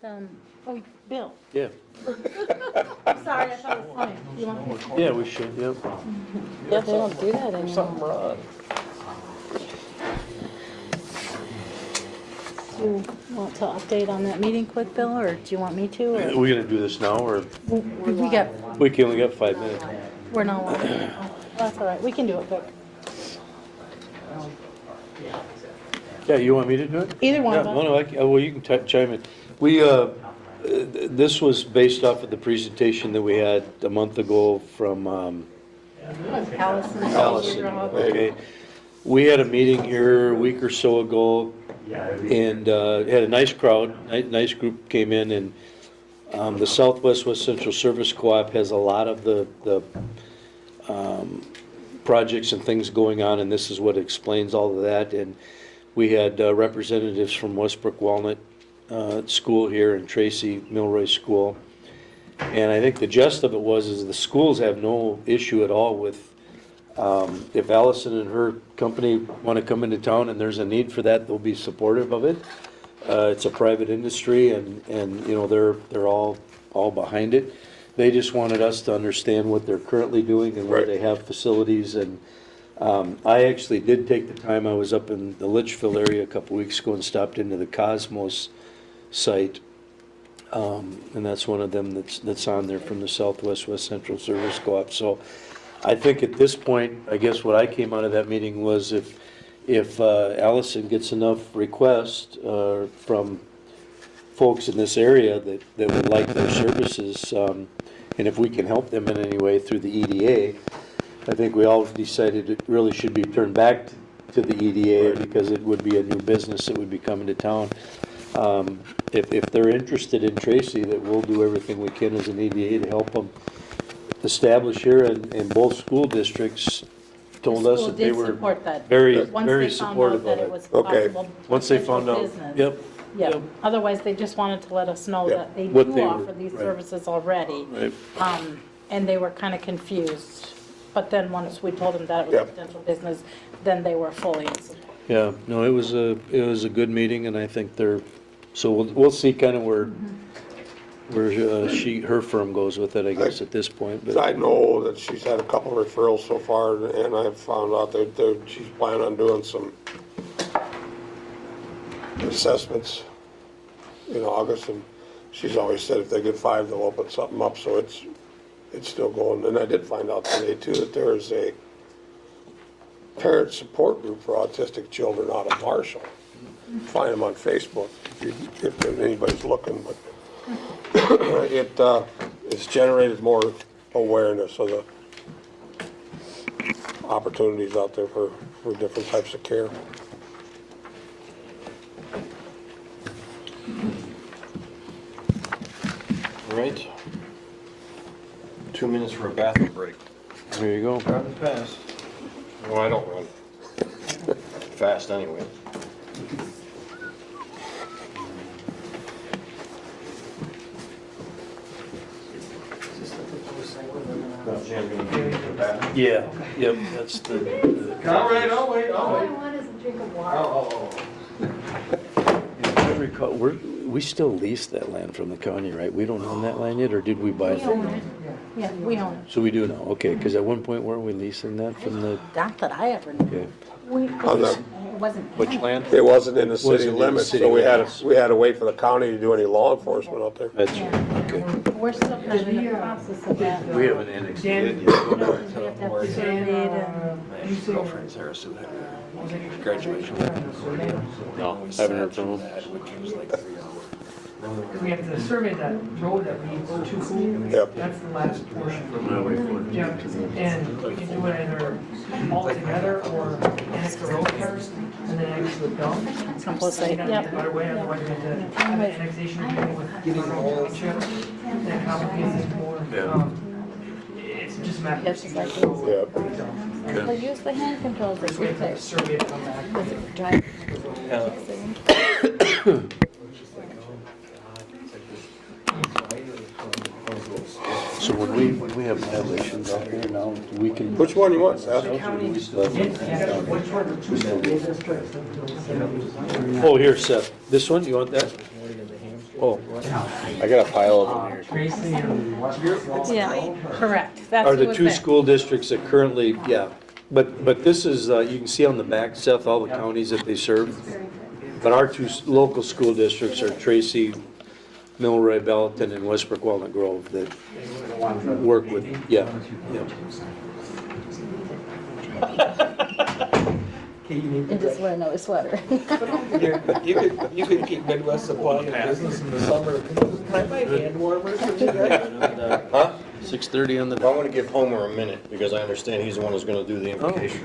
oh, Bill. Yeah, I'm sorry, I thought it was funny. You want me? yeah, we should, yep. Yeah, they don't do that anymore. Something wrong. Do you want to update on that meeting quick, Bill, or do you want me to? Are Or we gonna do this now, or we got, we only got 5 minutes? we're not, that's all right, we can do it quick. Yeah, you want me to do it? Either one Yeah, of us. no, well, you can chime in. We, this was based off of the presentation that we had a month ago from, Allison. Allison, okay. We had a meeting here a week or so ago, and had a nice crowd, nice group came in, and the Southwest West Central Service Co-op has a lot of the projects and things going on, and this is what explains all of that. And we had representatives from Westbrook Walnut School here and Tracy Milroy School. And I think the gist of it is the schools have no issue at all with, if Allison and her company want to come into town and there's a need for that, they'll be supportive of it. It's a private industry, and you know, they're all behind it. They just wanted us to understand what they're currently doing and where they have facilities. And I actually did take the time, I was up in the Litchfield area a couple weeks ago and stopped into the Cosmos site. And that's one of them that's on there from the Southwest West Central Service Co-op. So I think at this point, I guess what I came out of that meeting was if Allison gets enough requests from folks in this area that would like their services, and if we can help them in any way through the EDA, I think we all decided it really should be turned back to the EDA because it would be a new business that would be coming to town. If they're interested in Tracy, that we'll do everything we can as an EDA to help them establish here, and both school districts told us that they were Support that. very, Once very they found supportive out that of it it. was Okay. possible Once they found out, business. yep. Yeah, Yep. otherwise they just wanted to let us know Yep. that they What do they were- offer these right. services already. Right. And they were kind of confused. But then once we told them that it was a Yep. potential business, then they were fully in support. Yeah, no, it was a good meeting, and I think so we'll see kind of where her firm goes with it, I guess, at this point, but. I know that she's had a couple referrals so far, and I've found out that she's planning on doing some assessments in August, and she's always said if they get 5, they'll open something up, so it's still going. And I did find out today too that there is a parent support group for autistic children out of Marshall. Find them on Facebook if anybody's looking, but it's generated more awareness of the opportunities out there for different types of care. All right. 2 minutes for a bathroom break. There you go. Run fast. No, I don't run. Fast anyway. Yeah, yep, that's the. All right, I'll wait, All I want is a drink of water. If I recall, we still lease that land from the county, right? We don't own that land yet, or did we buy We it? own it. Yeah, we own it. So we do now, okay, because at one point, weren't we leasing that from the, Not that I ever knew. okay, It wasn't. which land? It wasn't in the city Wasn't in the limits, city so we limits. had to wait for the county to do any law enforcement out there. That's right, okay. We're still kind of in the process of that. We haven't annexed it yet. We have to have it surveyed and. Girlfriend's there, so had her graduation. No, haven't heard from them. We have to survey that road that we go to. Yep. That's the last portion. Yeah, and we can do it either all together or annex the road first and then annex the dump. Someplace like, Yep. yep. Right away, otherwise we have to have an annexation agreement with the road township. And it complicates it more. It's just a matter of. It's just like procedure. Yeah. But use the hand controls that First we you have to take. survey to come back. Does it drive? So when we have violations out there now, we can. Which one you want, Seth? We still have- Yeah, which one? Oh, here, Seth, this one, you want that? Oh, I got a pile of them here. Tracy and Westbrook. Yeah, correct. That's are who the was two there. school districts that currently, yeah. But this is, you can see on the back, Seth, all the counties that they serve. But our two local school districts are Tracy, Milroy, Belton, and Westbrook Walnut Grove that work with, yeah. And just wear no sweater. You could keep Midwest Supply in business in the summer. Can I buy hand warmers from you guys? Huh? 6:30 on the. I want to give Homer a minute because I understand he's the one who's going to do the invocation.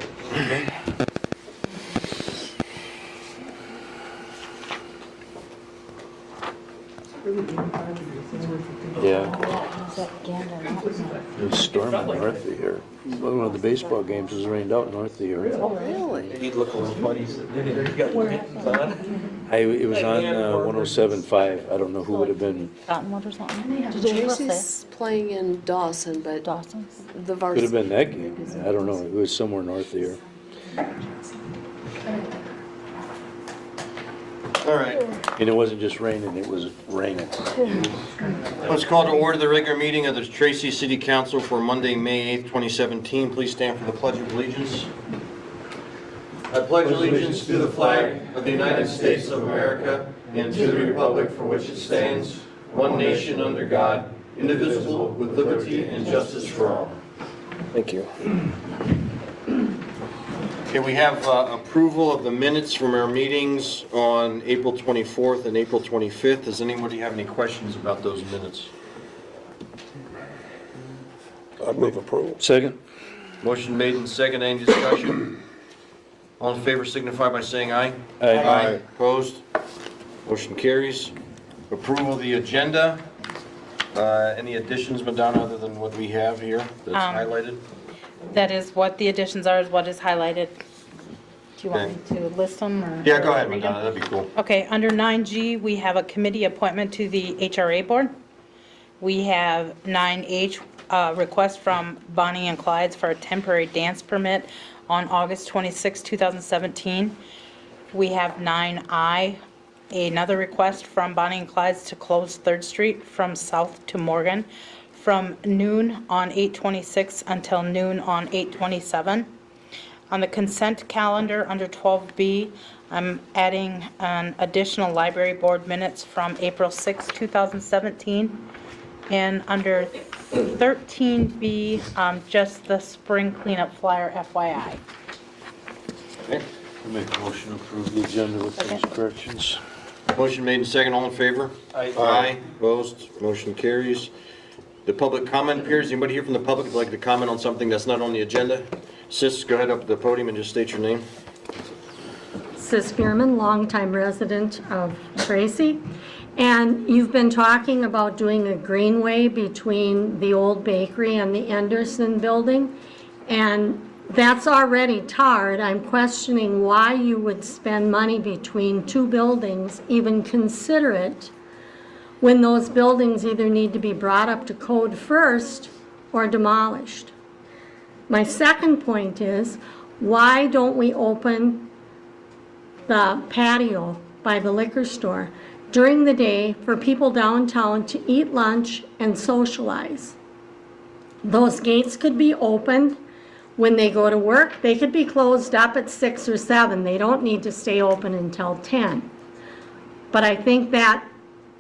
Yeah, Is that Gander Mountain? it was storming north of here. One of the baseball games was rained out north of here. Oh, really? He'd look a little funny sitting there. He got mittens on. It was on 107.5. I don't know who would have been, Cottonwood or something? Did you ever say Tracy's playing in Dawson, but Dawson? the could have varsity. been that game. I don't know. It was somewhere north of here. All right. And it wasn't just raining, it was raining. Let's call to order the regular meeting of the Tracy City Council for Monday, May 8th, 2017. Please stand for the Pledge of Allegiance. I pledge allegiance to the flag of the United States of America and to the republic for which it stands, one nation under God, indivisible, with liberty and justice for all. Thank you. Okay, we have approval of the minutes from our meetings on April 24th and April 25th. Does anybody have any questions about those minutes? I move approval. Second? Motion made and second. Any discussion? All in favor signify by saying aye. Aye. Opposed? Motion carries. Approval of the agenda. Any additions, Madonna, other than what we have here that's highlighted? That is what the additions are, is what is highlighted. Do you want me to list them or? Yeah, go ahead, read them? Madonna, that'd be cool. Okay, under 9G, we have a committee appointment to the HRA board. We have 9H, request from Bonnie and Clyde's for a temporary dance permit on August 26, 2017. We have 9I, another request from Bonnie and Clyde's to close 3rd Street from South to Morgan from noon on 8/26 until noon on 8/27. On the consent calendar, under 12B, I'm adding an additional library board minutes from April 6, 2017. And under 13B, just the spring cleanup flyer FYI. Okay. I make a motion to approve the agenda with those Second. corrections. Motion made and second. All in favor? Aye. Opposed? Motion carries. The public comment appears. Anybody here from the public would like to comment on something that's not on the agenda? Sis, go ahead up to the podium and just state your name. Sis Bierman, longtime resident of Tracy. And you've been talking about doing a greenway between the old bakery and the Anderson building. And that's already tarred. I'm questioning why you would spend money between two buildings, even consider it, when those buildings either need to be brought up to code first or demolished. My second point is, why don't we open the patio by the liquor store during the day for people downtown to eat lunch and socialize? Those gates could be opened when they go to work. They could be closed up at 6 or 7. They don't need to stay open until 10. But I think that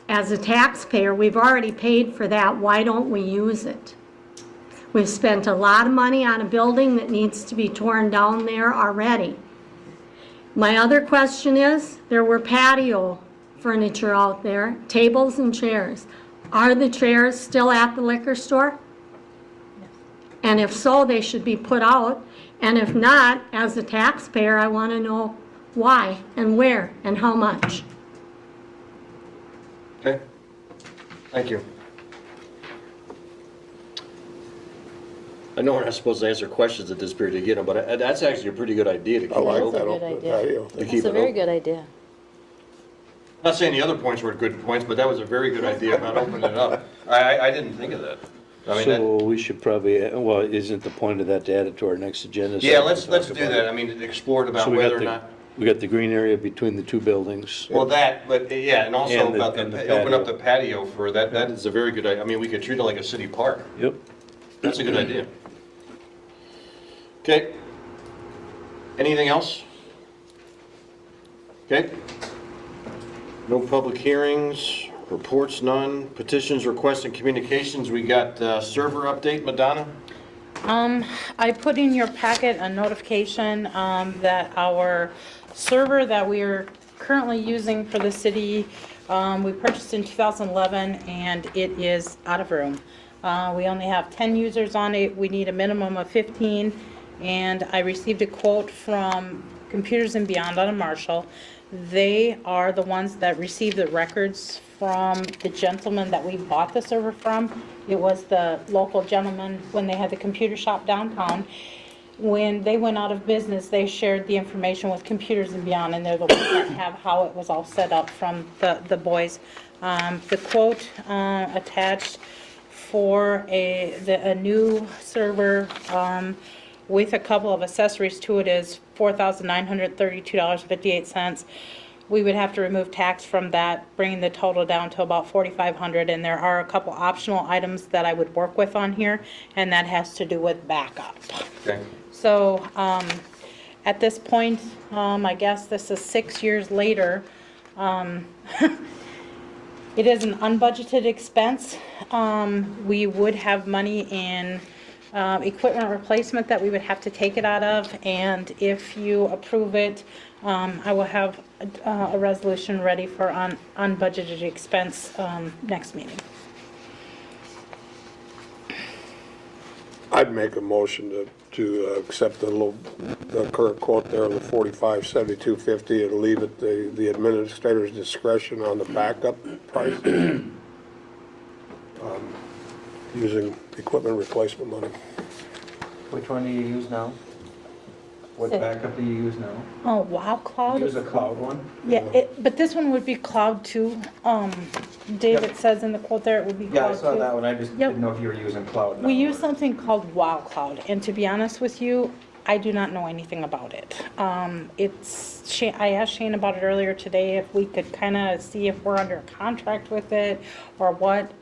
as a taxpayer, we've already paid for that. Why don't we use it? We've spent a lot of money on a building that needs to be torn down there already. My other question is, there were patio furniture out there, tables and chairs. Are the chairs still at the liquor store? And if so, they should be put out. And if not, as a taxpayer, I want to know why and where and how much. Okay. Thank you. I know we're not supposed to answer questions at this period to get them, but that's actually a pretty good idea to keep I it like open. that good open idea. patio To thing. keep It's a it very open. good idea. Not saying the other points were good points, but that was a very good idea about opening it up. I didn't think of that. I mean, that- So we should probably, well, isn't the point of that to add it to our next agenda? so yeah, we let's can talk do about that. it? I mean, explore it So about we got whether or the- not. We got the green area between the two buildings. Well, that, but yeah, and also And the- about and the open up patio. the patio for that, that is a very good idea. I mean, we could treat it like a city park. Yep. That's a good idea. Okay. Anything else? Okay. No public hearings, reports none, petitions, requests, and communications. We got server update, Madonna? I put in your packet a notification that our server that we are currently using for the city, we purchased in 2011, and it is out of room. We only have 10 users on it. We need a minimum of 15, and I received a quote from Computers and Beyond out of Marshall. They are the ones that receive the records from the gentleman that we bought the server from. It was the local gentleman when they had the computer shop downtown. When they went out of business, they shared the information with Computers and Beyond, and they're the ones that have how it was all set up from the boys. The quote attached for a new server with a couple of accessories to it is $4,932.58. We would have to remove tax from that, bringing the total down to about $4,500. And there are a couple optional items that I would work with on here, and that has to do with backup. Okay. So at this point, I guess this is 6 years later. It is an unbudgeted expense. We would have money in equipment replacement that we would have to take it out of, and if you approve it, I will have a resolution ready for unbudgeted expense next meeting. I'd make a motion to accept the current quote there of the $45,7250 and leave it the administrator's discretion on the backup price. Using equipment replacement money. Which one do you use now? What Sid. backup do you use now? Oh, wow, Cloud? Use a cloud one? Yeah, but this one would be Cloud 2. David says in the quote there it would be Yeah, I Cloud 2. saw that one, I just Yep. didn't know if you were using cloud now. We use or- something called Wow Cloud, and to be honest with you, I do not know anything about it. I asked Shane about it earlier today, if we could kind of see if we're under contract with it or what.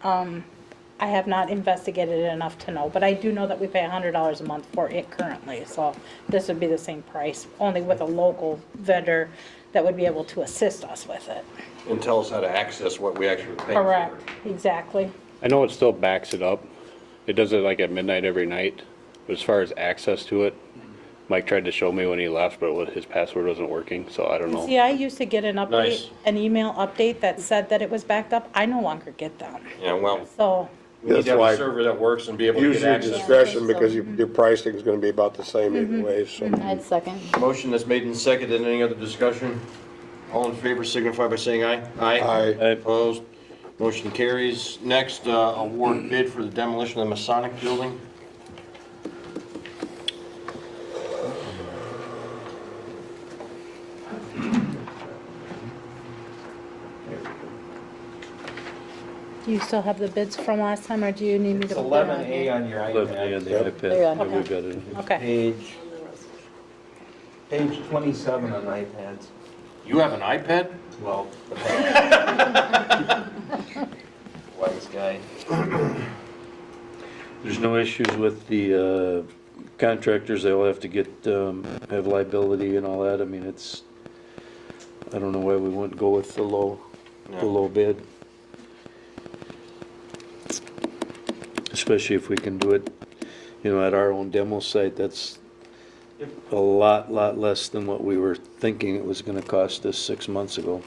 I have not investigated it enough to know, but I do know that we pay $100 a month for it currently, so this would be the same price, only with a local vendor that would be able to assist us with it. And tell us how to access what we actually pay for. Correct, exactly. I know it still backs it up. It does it like at midnight every night. But as far as access to it, Mike tried to show me when he left, but his password wasn't working, so I don't know. See, I used to get an update, Nice. an email update that said that it was backed up. I no longer get them. Yeah, well, So, we need That's to have why- a server that works and be able to Use get your access. discretion because your pricing is gonna be about the same anyway, so. I'd second. Motion that's made and seconded. Any other discussion? All in favor signify by saying aye. Aye. Opposed? Motion carries. Next, award bid for the demolition of the Masonic Building. do you still have the bids from last time, or do you need me It's to? put that 11A on your 11A on iPad. the Yep. iPad. There you go. Yeah, we got it. Okay. Page 27 on iPads. You have an iPad? Well. Wise guy. There's no issues with the contractors. They all have to get, have liability and all that. I mean, I don't know why we wouldn't go with the low bid. Especially if we can do it, at our own demo site. That's a lot less than what we were thinking it was gonna cost us 6 months ago.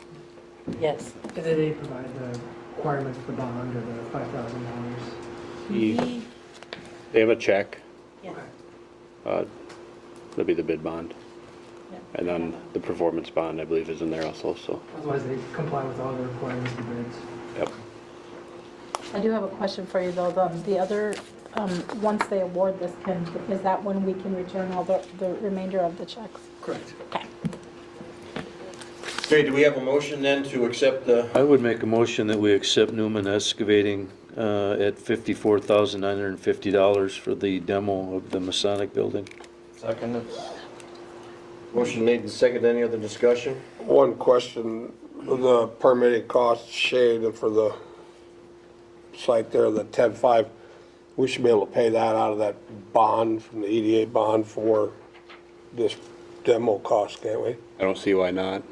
Yes. Do they provide the requirements for bond or the $5,000? They have a check, Yeah. that'd be the bid bond. Yeah. And then the performance bond, I believe, is in there also, so, Otherwise, they comply with all the requirements of bids. yep. I do have a question for you, though. The other, once they award this, is that when we can return all the remainder of the checks? Correct. Okay. Okay, do we have a motion then to accept the, I would make a motion that we accept Newman Excavating at $54,950 for the demo of the Masonic Building. Second. Motion made and seconded. Any other discussion? One question, the permitting costs, Shane, and for the site there, the 10.5, we should be able to pay that out of that bond, from the EDA bond for this demo cost, can't we? I don't see why not.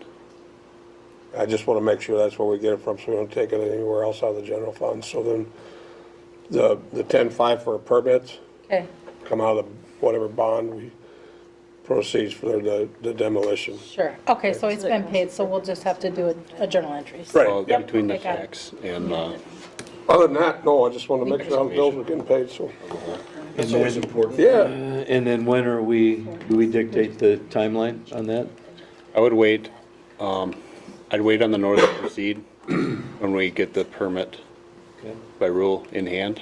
I just want to make sure that's where we get it from, so we don't take it anywhere else out of the general fund. So then, the 10.5 for permits, Okay, come out of the whatever bond we proceeds for the demolition. sure. Okay, so it's been paid, so we'll just have to do a journal entry. Right. Well, Yep, between the okay, got it. tax and, Other than that, no, I just want to make sure all the bills are getting paid, so. That's always important. Yeah, And then when do we dictate the timeline on that? I would wait, I'd wait on the notice to proceed when we get the permit Okay. by rule in hand.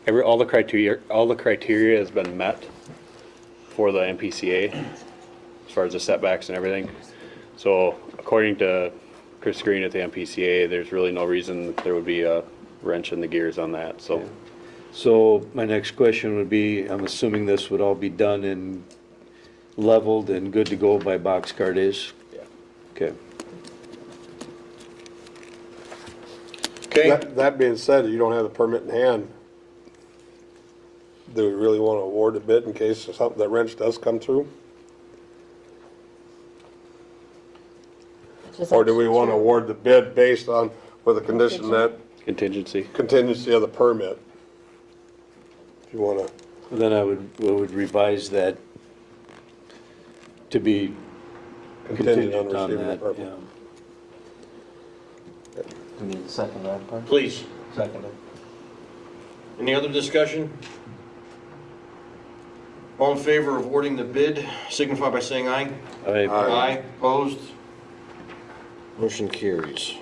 All the criteria has been met for the MPCA, as far as the setbacks and everything. So according to Chris Green at the MPCA, there's really no reason there would be a wrench in the gears on that, so. So my next question would be, I'm assuming this would all be done and leveled and good to go by Boxcar days? Yeah. Okay. Okay, that being said, you don't have the permit in hand. Do we really want to award the bid in case something, that wrench does come through? Or do we want to award the bid based on, with the condition that Contingency. contingency of the permit? If you want to, Then I would revise that to be contingent on contingent on receiving the that, permit. yeah. Do we need to second that part? please. Second it. Any other discussion? All in favor of awarding the bid, signify by saying aye. Aye. Aye, opposed? Motion carries.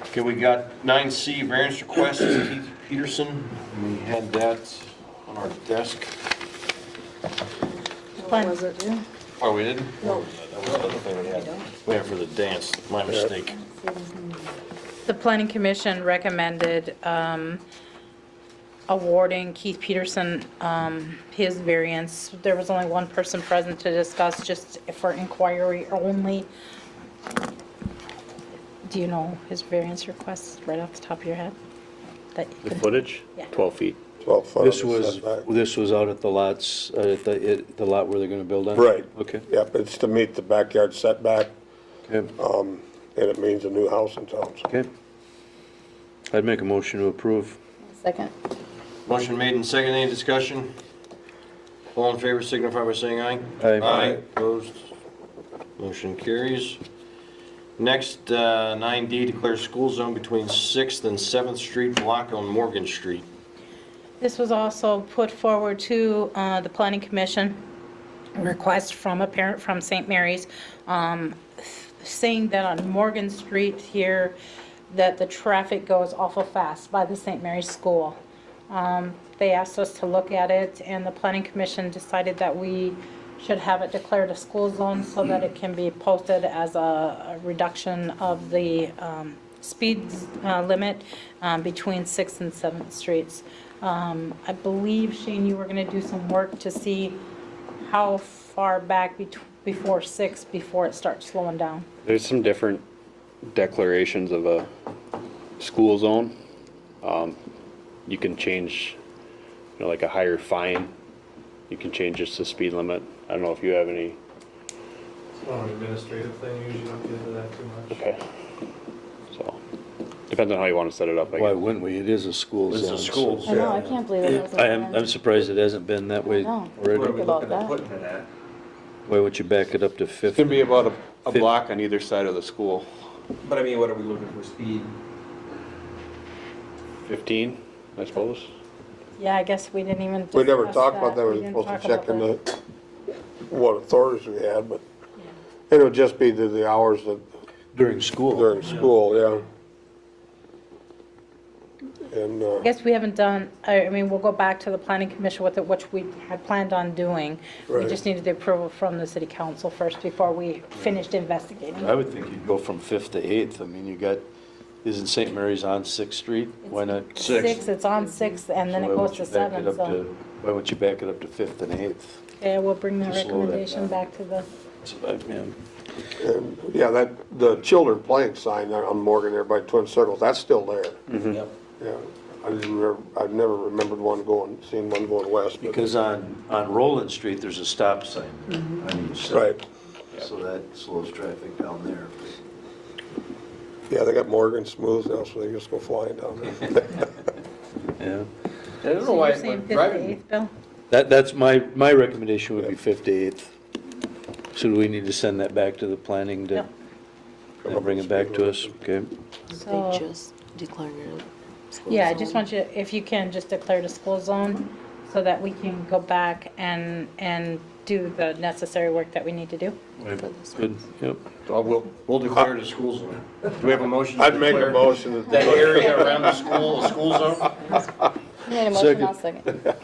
Okay, we got 9C variance request, Keith Peterson. We had that on our desk. What was it, Jim? Oh, we did? No. That was the other thing we had. We had for the dance, my mistake. The planning commission recommended awarding Keith Peterson his variance. There was only one person present to discuss, just for inquiry only. Do you know his variance requests right off the top of your head? That you The could- footage? Yeah. 12 feet. 12 foot This of was, setback. this was out at the lots, at the lot where they're gonna build on? Right. Okay. Yep, it's to meet the backyard setback, Okay. and it means a new house in town. So. Okay. I'd make a motion to approve. Second. Motion made and seconded, any discussion? All in favor signify by saying aye. Aye. Opposed? Motion carries. Next, 9D, declare school zone between 6th and 7th Street block on Morgan Street. This was also put forward to the planning commission, a request from a parent from St. Mary's, saying that on Morgan Street here, that the traffic goes awful fast by the St. Mary's School. They asked us to look at it, and the planning commission decided that we should have it declared a school zone so that it can be posted as a reduction of the speed limit between 6th and 7th Streets. I believe, Shane, you were going to do some work to see how far back before 6, before it starts slowing down. There's some different declarations of a school zone. You can change, like a higher fine. You can change just the speed limit. I don't know if you have any. It's not an administrative thing, usually don't get into that too much. Okay. So, depends on how you want to set it up, I Why guess. wouldn't we? It is a school It's a zone. school. I know, I can't believe it hasn't I'm been. surprised it hasn't been that way I know. Where are already. we about looking at that. putting it at? Why would you back it up to 50? It's gonna be about a Fif- block on either side of the school. But I mean, what are we looking for speed? 15, I suppose. Yeah, I guess we didn't even We never discuss talked about that, we We were didn't supposed talk to check about into that. what authorities we had, but it would just be the hours that, During school. during school, yeah. And, I guess we haven't done, I mean, we'll go back to the planning commission with it, which we had planned on doing. We Right. just needed the approval from the city council first before we finished investigating. I would think you'd go from 5th to 8th. I mean, you got, isn't St. Mary's on 6th Street? Why not? 6, it's on 6th, and then So it why goes wouldn't to you back it 7, up so. to- Why wouldn't you back it up to 5th and 8th? Okay, we'll bring that Just slow that recommendation down. back to the, Yeah. And, yeah, the children playing sign there on Morgan there by Twin Circles, that's still there. Yep. Yeah, I've never remembered seeing one going west. but- Because on Roland Street, there's a stop sign on each side. Right, So that slows traffic down there. yeah, they got Morgan smooth now, so they just go flying down there. Yeah. I don't know so why, you're saying but driving, 58th, Bill? That's my recommendation would be 58th. So do we need to send that back to the planning to, Yep. and bring it back to us? Okay. So- They just declared it. school Yeah, I zone. just want you, if you can, just declare the school zone so that we can go back and do the necessary work that we need to do. Good, yep. So we'll declare it a school zone. Do we have a motion? to I'd make a declare motion That area around the school, a school zone? You made a motion, I'll second.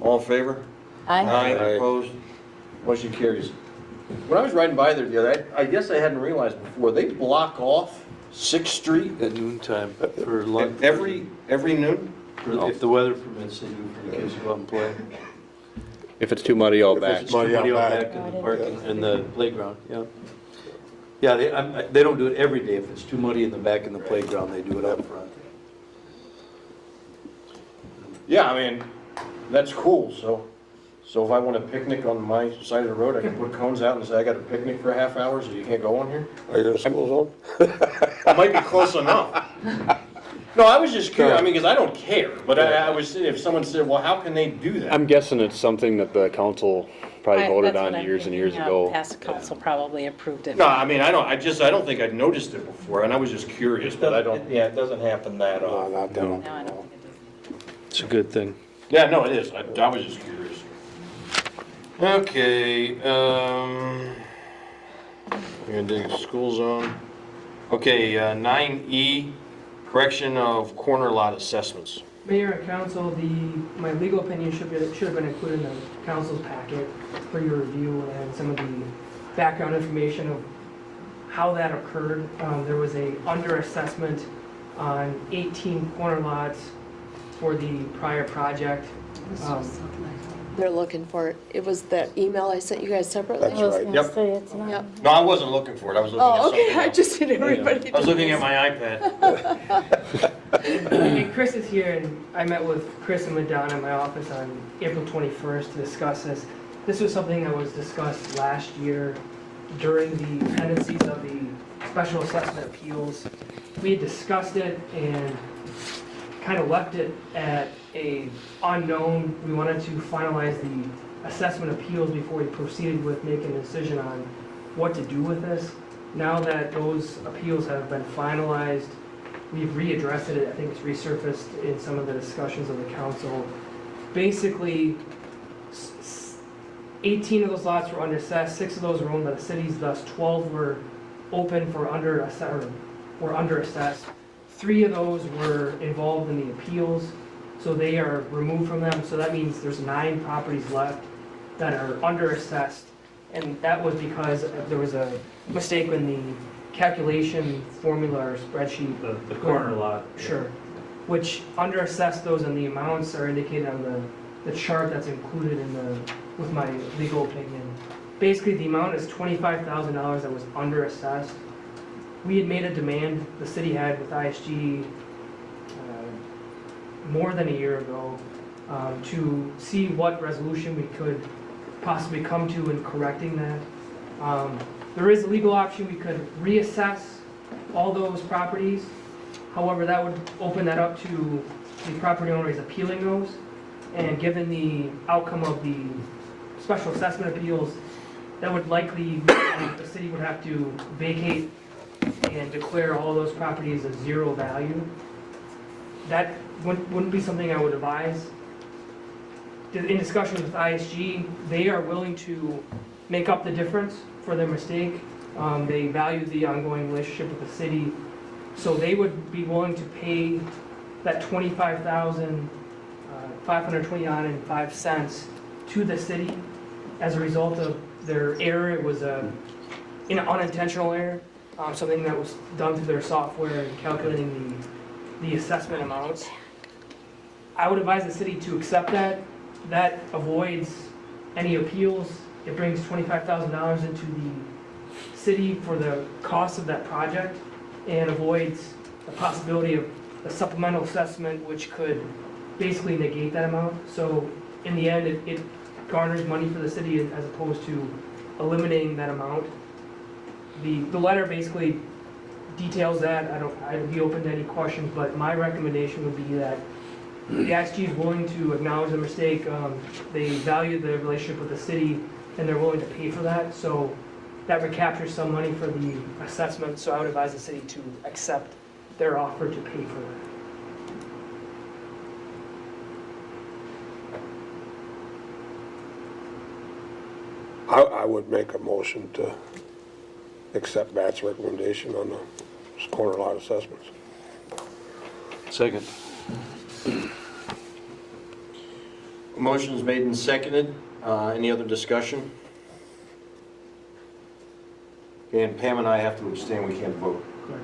All in favor? Aye. Opposed? Motion carries. When I was riding by there the other day, I guess I hadn't realized before, they block off 6th Street At noon time for lunch. every noon? If the weather permits, they do for the kids to go out and play. If it's too muddy out If back. it's muddy out back. In the parking, in the playground, yeah. Yeah, they don't do it every day. If it's too muddy in the back in the playground, they do it up front. Yeah, I mean, that's cool, so if I want a picnic on my side of the road, I can put cones out and say, I got a picnic for a half hour, so you can't go on here? Are you in a school zone? It might be close enough. No, I was just curious, I mean, because I don't care, but I was saying, if someone said, well, how can they do that? I'm guessing it's something that the council probably voted That's on what I'm years and thinking, years yeah, ago. Past council probably approved it. No, I mean, I don't think I'd noticed it before, and I was just curious, but I don't. yeah, it doesn't happen that No, often. not that. No, I don't think it is. It's a good thing. Yeah, no, it is, I was just curious. Okay, we're gonna do school zone. Okay, 9E, correction of corner lot assessments. Mayor and council, my legal opinion should have been included in the council's packet for your review and some of the background information of how that occurred. There was a underassessment on 18 corner lots for the prior project. They're looking for it. It was that email I sent you guys separately? That's I was right. gonna Yep. say it's not. Yep. No, I wasn't looking for it, I was looking at Oh, something okay, I else. just did everybody. I was looking at my iPad. And Chris is here, and I met with Chris and Madonna in my office on April 21st to discuss this. This was something that was discussed last year during the pendencies of the special assessment appeals. We had discussed it and kind of left it at a unknown. We wanted to finalize the assessment appeals before we proceeded with making a decision on what to do with this. Now that those appeals have been finalized, we've readdressed it. I think it's resurfaced in some of the discussions of the council. Basically, 18 of those lots were underassessed, 6 of those were owned by the cities, thus 12 were open for underassessed. 3 of those were involved in the appeals, so they are removed from them. So that means there's 9 properties left that are underassessed. And that was because there was a mistake in the calculation formula or spreadsheet. The corner lot. Sure. Which underassessed those, and the amounts are indicated on the chart that's included with my legal opinion. Basically, the amount is $25,000 that was underassessed. We had made a demand, the city had with ISG more than a year ago, to see what resolution we could possibly come to in correcting that. There is a legal option, we could reassess all those properties. However, that would open that up to the property owners appealing those. And given the outcome of the special assessment appeals, that would likely, the city would have to vacate and declare all those properties as zero value. That wouldn't be something I would advise. In discussion with ISG, they are willing to make up the difference for their mistake. They value the ongoing relationship with the city, so they would be willing to pay that $25,520.05 to the city as a result of their error. It was an unintentional error, something that was done through their software in calculating the assessment amounts. I would advise the city to accept that. That avoids any appeals, it brings $25,000 into the city for the cost of that project and avoids the possibility of a supplemental assessment, which could basically negate that amount. So in the end, it garners money for the city as opposed to eliminating that amount. The letter basically details that. I'd be open to any questions, but my recommendation would be that the XG is willing to acknowledge the mistake. They value the relationship with the city, and they're willing to pay for that. So that recaptures some money for the assessment. So I would advise the city to accept their offer to pay for that. I would make a motion to accept Matt's recommendation on the corner lot assessments. Second. Motion's made and seconded. Any other discussion? And Pam and I have to abstain, we can't vote. Correct.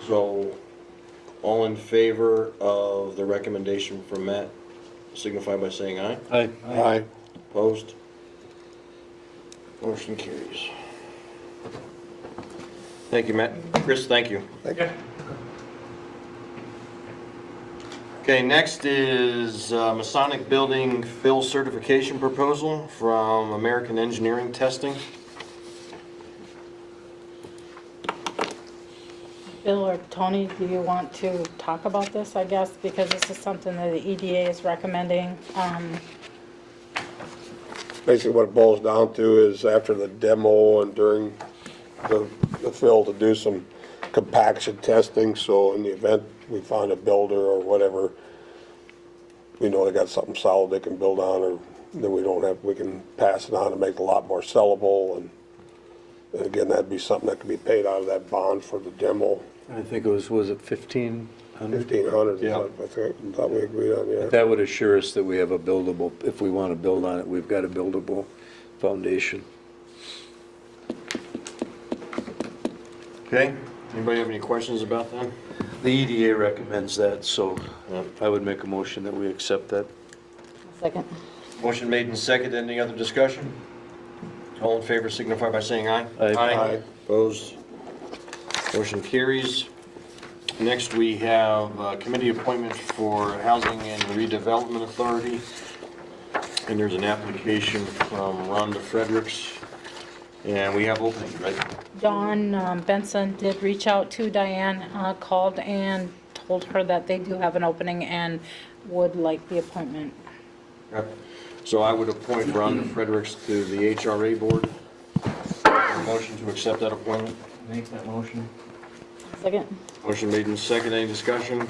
So, all in favor of the recommendation from Matt, signify by saying aye. Aye. Aye. Opposed? Motion carries. Thank you, Matt. Chris, thank you. Yeah. Okay, next is Masonic Building Fill Certification Proposal from American Engineering Testing. Bill or Tony, do you want to talk about this, I guess, because this is something that the EDA is recommending? Basically what it boils down to is after the demo and during the fill to do some compaction testing, so in the event we find a builder or whatever, we know they got something solid they can build on, or then we can pass it on and make it a lot more sellable, and again, that'd be something that could be paid out of that bond for the demo. I think it was it 1,500? 1,500 is Yeah. what I thought we agreed on, yeah. That would assure us that we have a buildable, if we want to build on it, we've got a buildable foundation. Okay, anybody have any questions about that? The EDA recommends that, so Yeah. I would make a motion that we accept that. Second. Motion made and seconded. Any other discussion? All in favor signify by saying aye. Aye. Aye. Opposed? Motion carries. Next, we have committee appointment for Housing and Redevelopment Authority. And there's an application from Rhonda Fredericks. And we have openings, right? Dawn Benson did reach out to Diane, called and told her that they do have an opening and would like the appointment. Yep. So I would appoint Rhonda Fredericks to the HRA board. Motion to accept that appointment. Make that motion. Second. Motion made and seconded. Any discussion?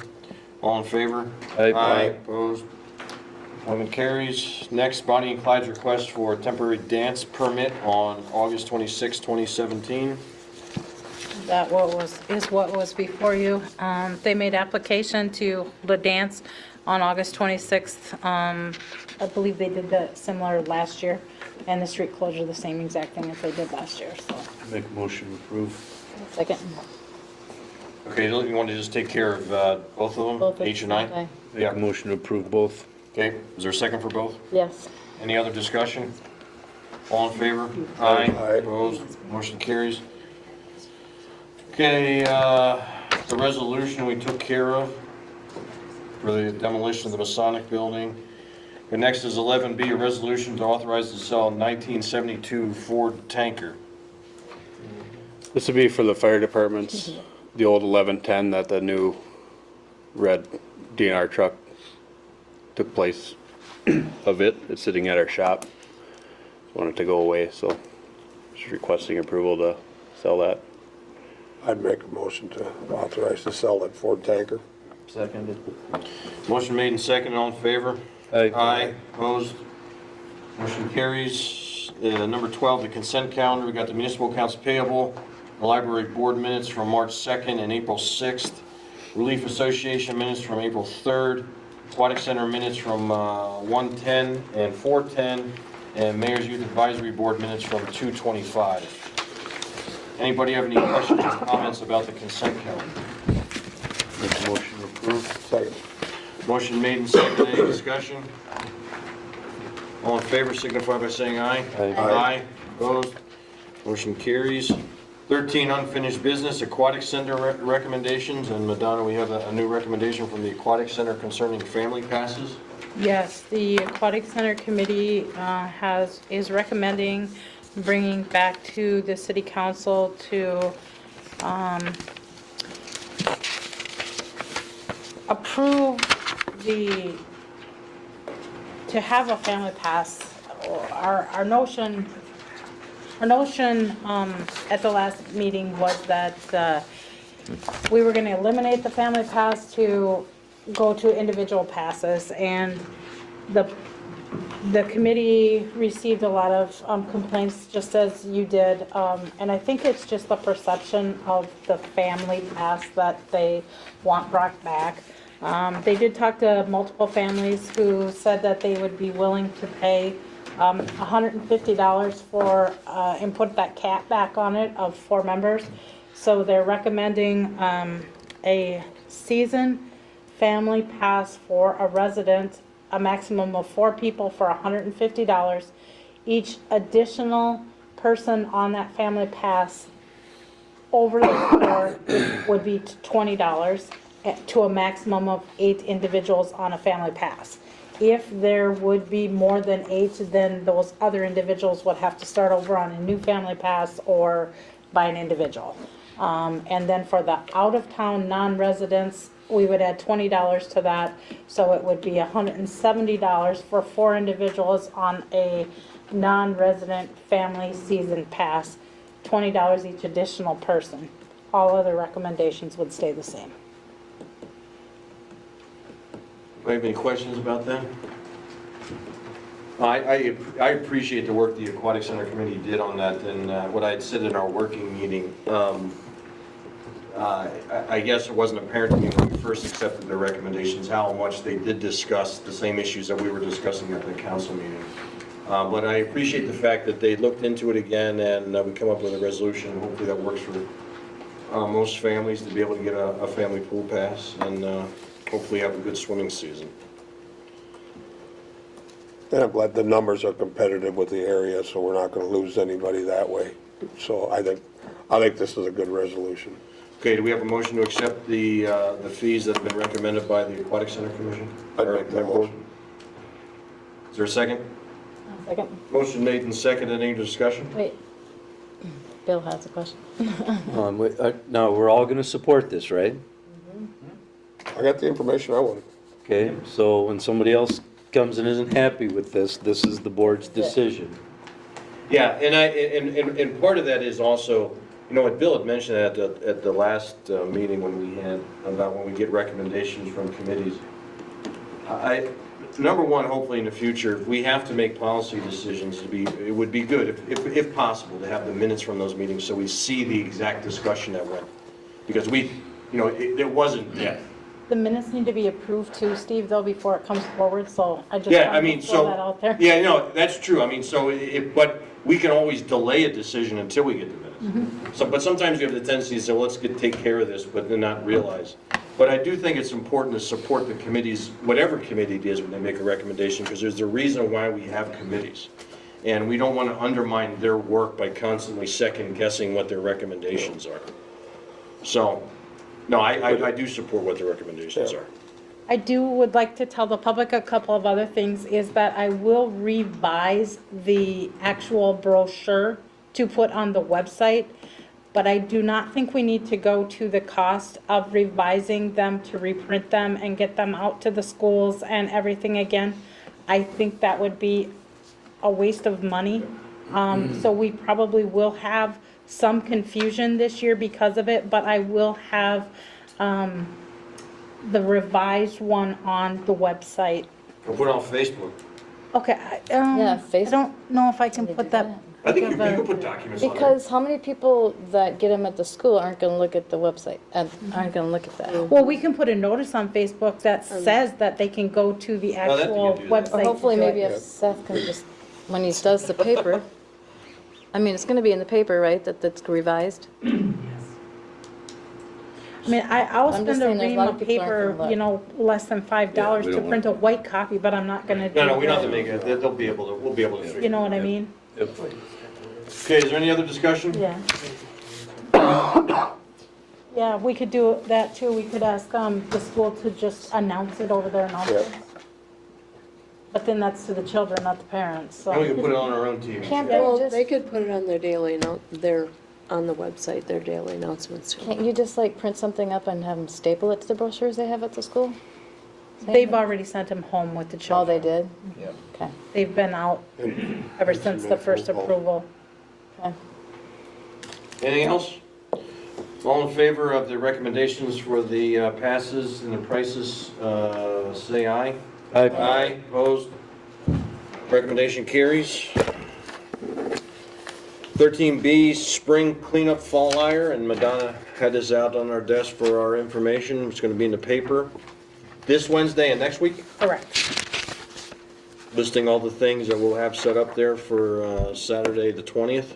All in favor? Aye. Opposed? Appointment carries. Next, Bonnie and Clyde's request for a temporary dance permit on August 26, 2017. That is what was before you. They made application to the dance on August 26th. I believe they did that similar last year, and the street closure, the same exact thing as they did last year, so. Make a motion to approve. Second. Okay, you want to just take care of both of them? Both of 8 and 9? okay. Make Yeah. a motion to approve both. Okay, is there a second for both? Yes. Any other discussion? All in favor? Aye. Opposed? Motion carries. Okay, the resolution we took care of for the demolition of the Masonic building. The next is 11B, a resolution to authorize to sell a 1972 Ford tanker. This would be for the fire departments, the old 1110 that the new red DNR truck took place of it. It's sitting at our shop. Want it to go away, so just requesting approval to sell that. I'd make a motion to authorize to sell that Ford tanker. Seconded. Motion made and seconded, all in favor? Aye. Opposed? Motion carries. Number 12, the consent calendar. We got the municipal accounts payable, the library board minutes from March 2nd and April 6th, Relief Association minutes from April 3rd, Aquatic Center minutes from 1/10 and 4/10, and Mayor's Youth Advisory Board minutes from 2/25. Anybody have any questions or comments about the consent calendar? Make a motion to approve. Second. Motion made and seconded. Any discussion? All in favor signify by saying aye. Aye. Aye. Opposed? Motion carries. 13, unfinished business, Aquatic Center recommendations. And Madonna, we have a new recommendation from the Aquatic Center concerning family passes. Yes, the Aquatic Center Committee is recommending bringing back to the city council to approve to have a family pass. Our notion at the last meeting was that we were going to eliminate the family pass to go to individual passes, and the committee received a lot of complaints, just as you did, and I think it's just the perception of the family pass that they want brought back. They did talk to multiple families who said that they would be willing to pay $150 for, and put that cap back on it of 4 members. So they're recommending a season family pass for a resident, a maximum of 4 people for $150. Each additional person on that family pass over the 4 would be $20 to a maximum of 8 individuals on a family pass. If there would be more than 8, then those other individuals would have to start over on a new family pass or by an individual. And then for the out-of-town non-residents, we would add $20 to that, so it would be $170 for 4 individuals on a non-resident family season pass, $20 each additional person. All other recommendations would stay the same. Do you have any questions about that? I appreciate the work the Aquatic Center Committee did on that, and what I had said in our working meeting. I guess it wasn't apparent to me when we first accepted their recommendations how much they did discuss the same issues that we were discussing at the council meeting. But I appreciate the fact that they looked into it again, and we come up with a resolution. Hopefully that works for most families to be able to get a family pool pass, and hopefully have a good swimming season. And I'm glad the numbers are competitive with the area, so we're not gonna lose anybody that way. So I think this is a good resolution. Okay, do we have a motion to accept the fees that have been recommended by the Aquatic Center Commission? I'd make that motion. Is there a second? Second. Motion made and seconded. Any discussion? Wait, Bill has a question. Now, we're all going to support this, right? I got the information I wanted. Okay, so when somebody else comes and isn't happy with this, this is the board's decision. Yeah, and part of that is also, you know, what Bill had mentioned at the last meeting when we had, about when we get recommendations from committees. Number one, hopefully in the future, if we have to make policy decisions, it would be good, if possible, to have the minutes from those meetings so we see the exact discussion that went. Because it wasn't yet. The minutes need to be approved too, Steve, though, before it comes forward, so I just Yeah, I wanted mean, to throw that out there. Yeah, no, that's true. I mean, but we can always delay a decision until we get the minutes. Mm-hmm. So, but sometimes you have the tendency to say, well, let's take care of this, but then not realize. But I do think it's important to support the committees, whatever committee it is, when they make a recommendation, because there's a reason why we have committees. And we don't want to undermine their work by constantly second guessing what their recommendations are. So, no, I do support what the recommendations are. I would like to tell the public a couple of other things, is that I will revise the actual brochure to put on the website, but I do not think we need to go to the cost of revising them to reprint them and get them out to the schools and everything again. I think that would be a waste of money. So we probably will have some confusion this year because of it, but I will have the revised one on the website. We'll put it on Facebook. Okay, Yeah, I don't know if I can put that. I think you can put documents on there. Because how many people that get them at the school aren't gonna look at the website, and aren't gonna look at that? Well, we can put a notice on Facebook that says that they can go to the that's a actual good idea. website. Or hopefully to do maybe it. if Seth can just, when he does the paper, I mean, it's gonna be in the paper, right, that's revised? I mean, I'll I'm just spend a saying there's a ream lot of of people aren't paper, gonna you look. know, less than $5 we to don't print a white copy, but I'm not gonna do. No, we don't have to the- make it, they'll be able to, we'll be able to figure You know it what I out. mean? Okay, is there any other discussion? Yeah. Yeah, we could do that too. We could ask, the school to just announce it over their announcements. But then that's to the children, not the parents, And we so. can put it on our own TV. Can't they Well, just, they could put it on their on the website, their daily announcements. can't you just like print something up and have them staple it to the brochures they have at the school? They've already sent them home with the Oh, children. they did? Yeah. Okay. They've been out ever since the first approval. Okay. Anything else? All in favor of the recommendations for the passes and the prices, say aye. Aye. Aye, opposed? Recommendation carries. 13B, spring cleanup flyer, and Madonna had this out on our desk for our information. It's gonna be in the paper this Wednesday and next week, Correct. listing all the things that we'll have set up there for Saturday, the 20th.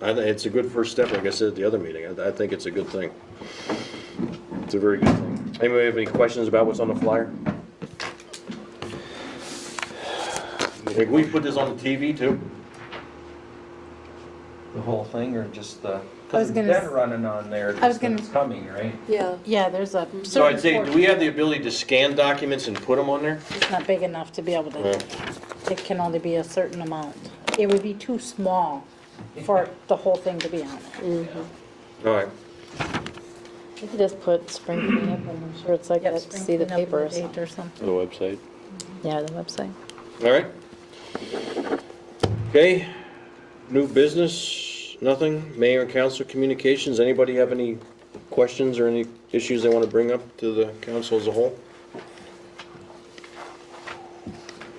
I think it's a good first step, like I said at the other meeting. I think it's a good thing. It's a very good thing. Anybody have any questions about what's on the flyer? Like, we put this on the TV too? The whole thing, or just the, I was because it's gonna been s- running on there, I was just that gonna- it's coming, right? Yeah, Yeah, there's a So I'd certain say, do we have the ability to scan documents and put them on there? It's not big enough to be able to, Yeah. it can only be a certain amount. It would be too small for the whole thing to be on it. All right. You could just put spring cleanup and I'm sure it's like Yep, that, spring see the cleanup paper or and the date something. or something. The website. Yeah, the website. All right. Okay, new business, nothing. Mayor and council communications, anybody have any questions or any issues they want to bring up to the council as a whole?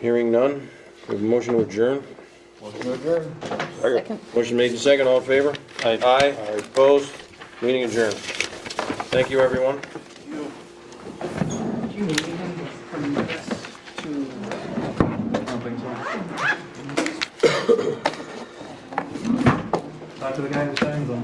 Hearing none, we have a motion to adjourn. Motion to adjourn. Second. Motion made in second, all in favor? Aye. Aye, opposed, meeting adjourned. Thank you, everyone. Do you need anything from this to? I don't think so. Talk to the guy who signs them.